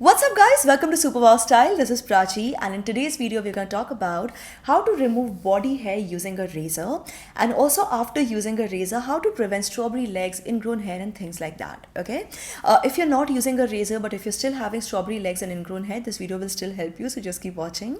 What's up guys, welcome to Superwowstyle. This is Prachi and in today's video we're going to talk about how to remove body hair using a razor, and also after using a razor how to prevent strawberry legs, ingrown hair and things like that. Okay, if you're not using a razor but if you're still having strawberry legs and ingrown hair, this video will still help you, so just keep watching.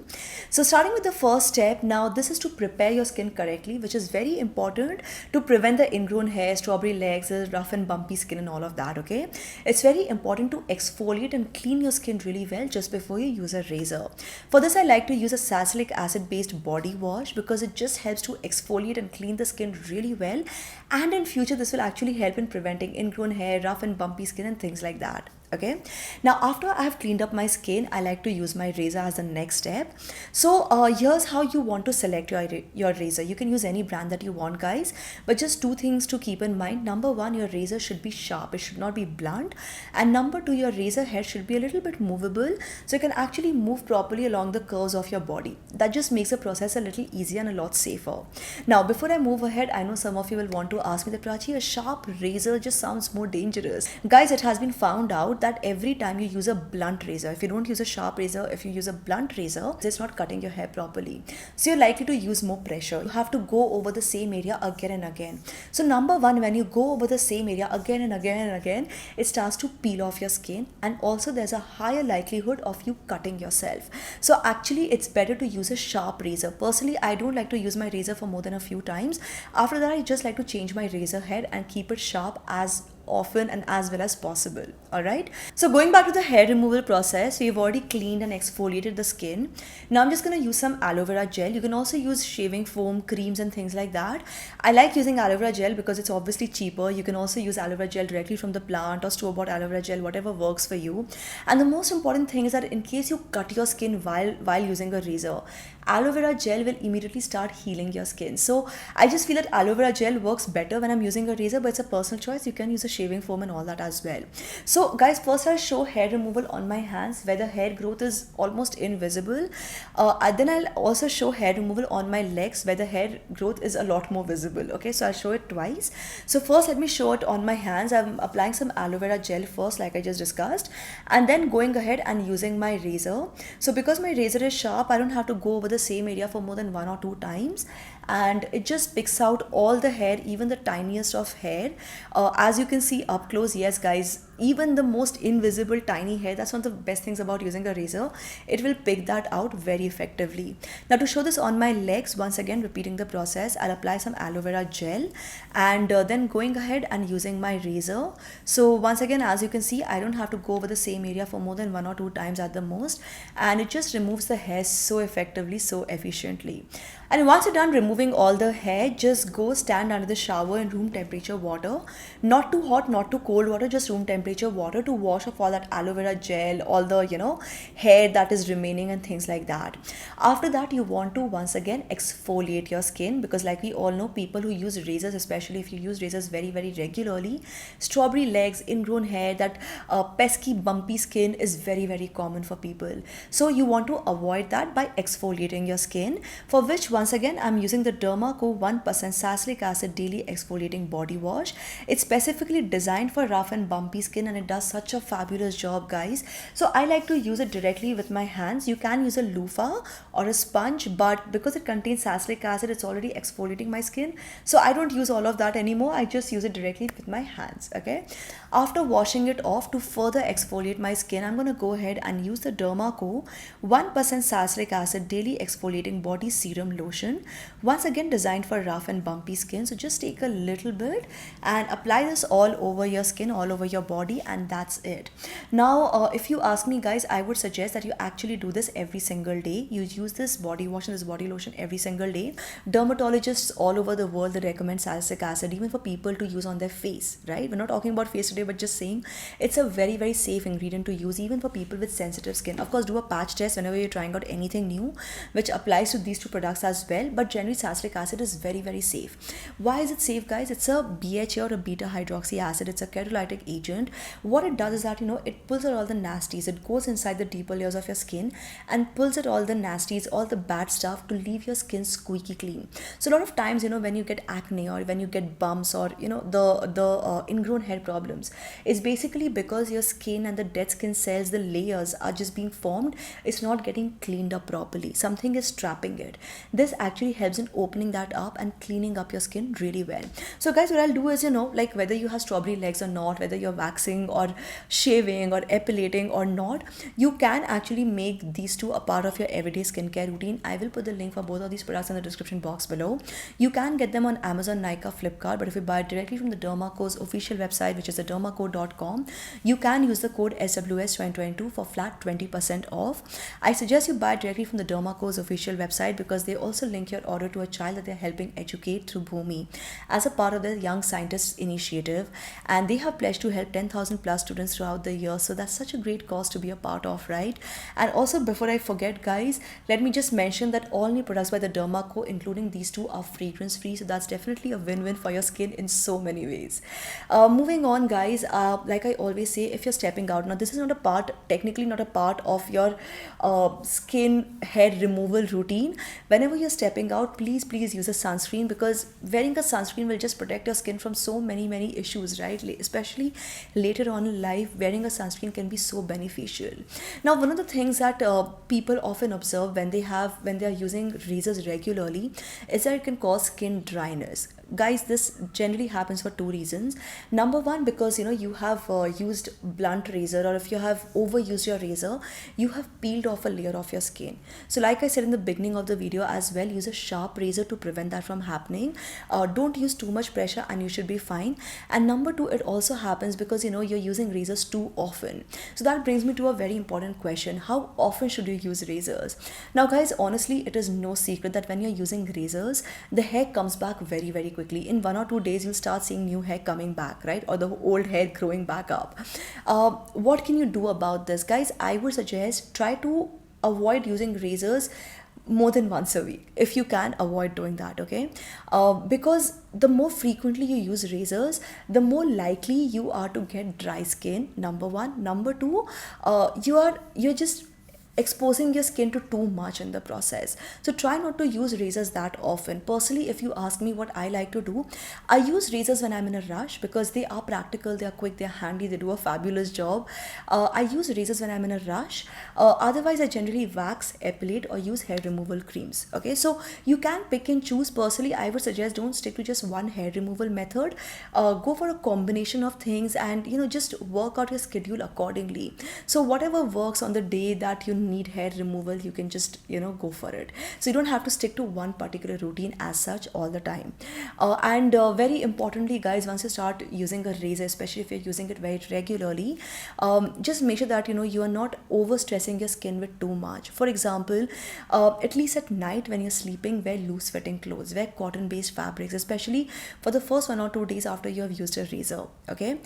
So starting with the first step, now this is to prepare your skin correctly, which is very important to prevent the ingrown hair, strawberry legs, rough and bumpy skin and all of that. Okay, it's very important to exfoliate and clean your skin really well just before you use a razor. For this I like to use a salicylic acid based body wash because it just helps to exfoliate and clean the skin really well, and in future this will actually help in preventing ingrown hair, rough and bumpy skin and things like that. Okay, now after I have cleaned up my skin, I like to use my razor as the next step. So here's how you want to select your razor. You can use any brand that you want guys, but just two things to keep in mind. Number one, your razor should be sharp, it should not be blunt, and number two, your razor head should be a little bit movable so you can actually move properly along the curves of your body. That just makes the process a little easier and a lot safer. Now before I move ahead, I know some of you will want to ask me that Prachi, a sharp razor just sounds more dangerous. Guys, it has been found out that every time you use a blunt razor, if you don't use a sharp razor, if you use a blunt razor, it's not cutting your hair properly, so you're likely to use more pressure. You have to go over the same area again and again. So number one, when you go over the same area again and again and again, it starts to peel off your skin, and also there's a higher likelihood of you cutting yourself. So actually it's better to use a sharp razor. Personally, I don't like to use my razor for more than a few times. After that, I just like to change my razor head and keep it sharp as often and as well as possible. All right, so going back to the hair removal process, we've already cleaned and exfoliated the skin. Now I'm just going to use some aloe vera gel. You can also use shaving foam, creams and things like that. I like using aloe vera gel because it's obviously cheaper. You can also use aloe vera gel directly from the plant or store-bought aloe vera gel, whatever works for you. And the most important thing is that in case you cut your skin while using a razor, aloe vera gel will immediately start healing your skin. So I just feel that aloe vera gel works better when I'm using a razor, but it's a personal choice. You can use a shaving foam and all that as well. So guys, first I'll show hair removal on my hands where the hair growth is almost invisible. Then I'll also show hair removal on my legs where the hair growth is a lot more visible. Okay, so I'll show it twice. So first let me show it on my hands. I'm applying some aloe vera gel first, like I just discussed, and then going ahead and using my razor. So because my razor is sharp, I don't have to go over the same area for more than one or two times, and it just picks out all the hair, even the tiniest of hair. As you can see up close, yes guys, even the most invisible tiny hair, that's one of the best things about using a razor. It will pick that out very effectively. Now to show this on my legs, once again repeating the process, I'll apply some aloe vera gel and then going ahead and using my razor. So once again, as you can see, I don't have to go over the same area for more than one or two times at the most, and it just removes the hair so effectively, so efficiently. And once you're done removing all the hair, just go stand under the shower in room temperature water. Not too hot, not too cold water, just room temperature water to wash off all that aloe vera gel, all the hair that is remaining and things like that. After that, you want to once again exfoliate your skin, because like we all know, people who use razors, especially if you use razors very regularly, strawberry legs, ingrown hair, that pesky bumpy skin is very common for people. So you want to avoid that by exfoliating your skin, for which once again I'm using the Derma Co 1% salicylic acid daily exfoliating body wash. It's specifically designed for rough and bumpy skin and it does such a fabulous job guys. So I like to use it directly with my hands. You can use a loofah or a sponge, but because it contains salicylic acid, it's already exfoliating my skin, so I don't use all of that anymore. I just use it directly with my hands. Okay, after washing it off, to further exfoliate my skin, I'm going to go ahead and use the Derma Co 1% salicylic acid daily exfoliating body serum lotion, once again designed for rough and bumpy skin. So just take a little bit and apply this all over your skin, all over your body, and that's it. Now if you ask me guys, I would suggest that you actually do this every single day. You use this body wash and this body lotion every single day. Dermatologists all over the world, they recommend salicylic acid even for people to use on their face, right? We're not talking about face today, but just saying it's a very safe ingredient to use even for people with sensitive skin. Of course, do a patch test whenever you're trying out anything new, which applies to these two products as well, but generally salicylic acid is very, very safe. Why is it safe, guys? It's a BHA or a beta hydroxy acid. It's a catalytic agent. What it does is that, it pulls out all the nasties. It goes inside the deeper layers of your skin and pulls out all the nasties, all the bad stuff, to leave your skin squeaky clean. So a lot of times, when you get acne or when you get bumps or the ingrown hair problems, it's basically because your skin and the dead skin cells, the layers are just being formed. It's not getting cleaned up properly. Something is trapping it. This actually helps in opening that up and cleaning up your skin really well. So guys, what I'll do is, like whether you have strawberry legs or not, whether you're waxing or shaving or epilating or not, you can actually make these two a part of your everyday skincare routine. I will put the link for both of these products in the description box below. You can get them on Amazon, Nykaa, Flipkart, but if you buy it directly from the Dermaco's official website, which is the dermaco.com, you can use the code SWS2022 for flat 20% off. I suggest you buy it directly from the Dermaco's official website because they also link your order to a child that they're helping educate through Bhumi as a part of their Young Scientists initiative, and they have pledged to help 10,000 plus students throughout the year. So that's such a great cause to be a part of, right? And also, before I forget, guys, let me just mention that all new products by the Dermaco, including these two, are fragrance free. So that's definitely a win-win for your skin in so many ways. Moving on, guys, like I always say, if you're stepping out, now this is not a part, technically not a part of your skin hair removal routine. Whenever you're stepping out, please use a sunscreen, because wearing a sunscreen will just protect your skin from so many issues, right? Especially later on in life, wearing a sunscreen can be so beneficial. Now, one of the things that people often observe when they are using razors regularly is that it can cause skin dryness. Guys, this generally happens for two reasons. Number one, because you have used blunt razor, or if you have overused your razor, you have peeled off a layer of your skin. So like I said in the beginning of the video as well, use a sharp razor to prevent that from happening. Don't use too much pressure and you should be fine. And number two, it also happens because you're using razors too often. So that brings me to a very important question: how often should you use razors? Now guys, honestly, it is no secret that when you're using razors, the hair comes back very quickly. In 1 or 2 days, you'll start seeing new hair coming back, right? Or the old hair growing back up. What can you do about this, guys? I would suggest try to avoid using razors more than once a week. If you can, avoid doing that, okay? Because the more frequently you use razors, the more likely you are to get dry skin, number one. Number two, you're just exposing your skin to too much in the process. So try not to use razors that often. Personally, if you ask me what I like to do, I use razors when I'm in a rush because they are practical, they are quick, they're handy, they do a fabulous job. I use razors when I'm in a rush. Otherwise, I generally wax, epilate, or use hair removal creams. Okay, so you can pick and choose. Personally, I would suggest don't stick to just one hair removal method. Go for a combination of things and just work out your schedule accordingly. So whatever works on the day that you need hair removal, you can just go for it. So you don't have to stick to one particular routine as such all the time. And very importantly, guys, once you start using a razor, especially if you're using it very regularly, just make sure that you are not overstressing your skin with too much. For example, at least at night when you're sleeping, wear loose fitting clothes, wear cotton based fabrics, especially for the first 1 or 2 days after you have used a razor. Okay,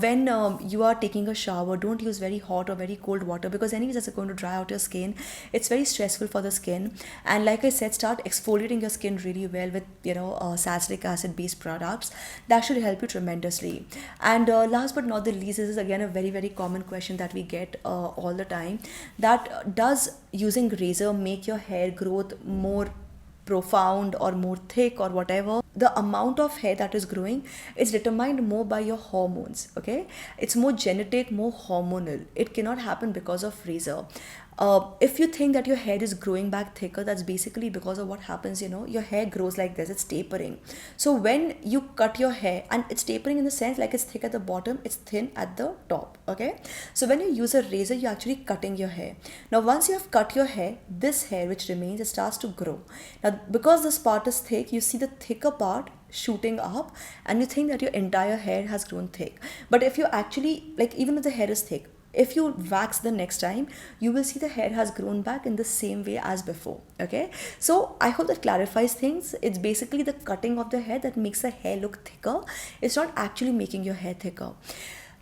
when you are taking a shower, don't use very hot or very cold water, because anyways that's going to dry out your skin. It's very stressful for the skin. And like I said, start exfoliating your skin really well with salicylic acid based products. That should help you tremendously. And last but not the least, this is again a very common question that we get all the time, that does using razor make your hair growth more profound or more thick or whatever? The amount of hair that is growing is determined more by your hormones. Okay, it's more genetic, more hormonal. It cannot happen because of razor. If you think that your hair is growing back thicker, that's basically because of what happens, your hair grows like this, it's tapering. So when you cut your hair, and it's tapering in the sense like it's thick at the bottom, it's thin at the top, okay? So when you use a razor, you're actually cutting your hair. Now, once you have cut your hair, this hair which remains, it starts to grow. Now, because this part is thick, you see the thicker part shooting up and you think that your entire hair has grown thick. But if you actually, even if the hair is thick, if you wax the next time, you will see the hair has grown back in the same way as before. Okay, so I hope that clarifies things. It's basically the cutting of the hair that makes the hair look thicker. It's not actually making your hair thicker.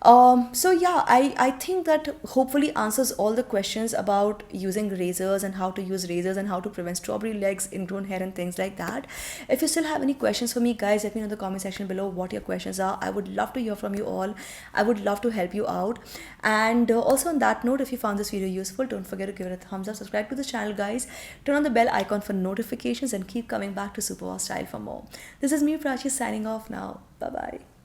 So yeah, I think that hopefully answers all the questions about using razors and how to use razors and how to prevent strawberry legs, ingrown hair, and things like that. If you still have any questions for me, guys, let me know in the comment section below what your questions are. I would love to hear from you all. I would love to help you out. And also on that note, if you found this video useful, don't forget to give it a thumbs up, subscribe to the channel, guys, turn on the bell icon for notifications, and keep coming back to Superwowstyle for more. This is me, Prachi, signing off now. Bye bye.